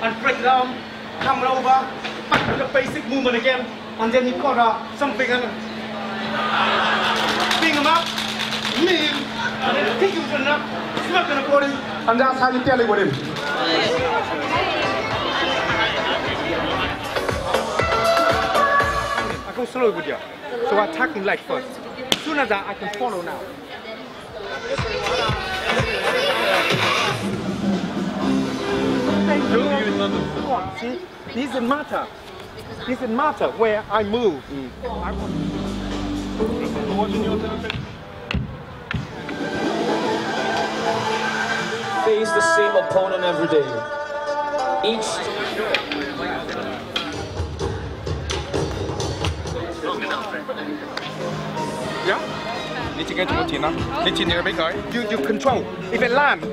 and break down, come over, back to the basic movement again, and then you got something and bring them up, lean, and then kick him to the neck, smack in the body, and that's how you deal with him. I go slow with you, so I attack him like first. As soon as I can follow now. See, this doesn't matter. This doesn't matter where I move. Face the same opponent every day. Yeah? You control. If it land,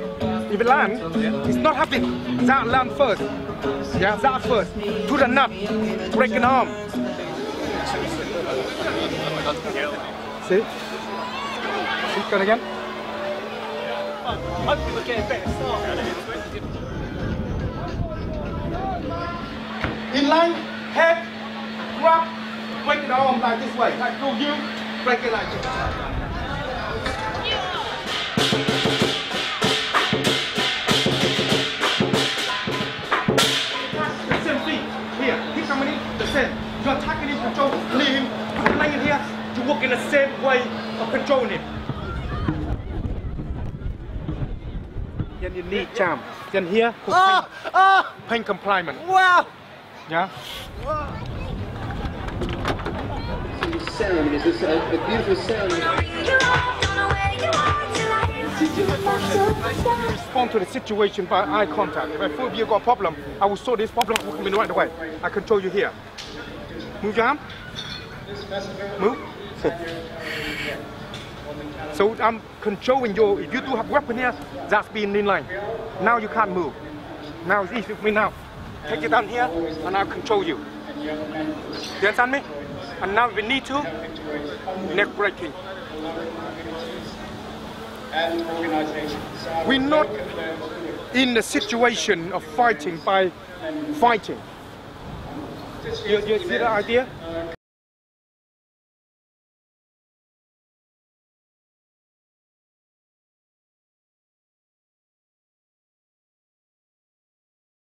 it's not happening. That land first. Yeah, that first. To the nut. Break an arm. See? See, go again. In line, head, grab, break the arm like this way. Like do you, break it like this. The same thing. Here, keep coming in, the same. You're attacking him, control, leave him, lying in here. You work in the same way of controlling him. Then you need jam. Then here, pain compliance. Wow! Yeah? Ceremony, it's a beautiful ceremony. Respond to the situation by eye contact. If I feel you got a problem, I will solve this problem coming right away. I control you here. Move your arm. Move. So I'm controlling you. If you do have weapon here, that's being in line. Now you can't move. Now it's easy for me now. Take it down here, and I'll control you. You understand me? And now if we need to, neck breaking. We're not in the situation of fighting by fighting. You see the idea?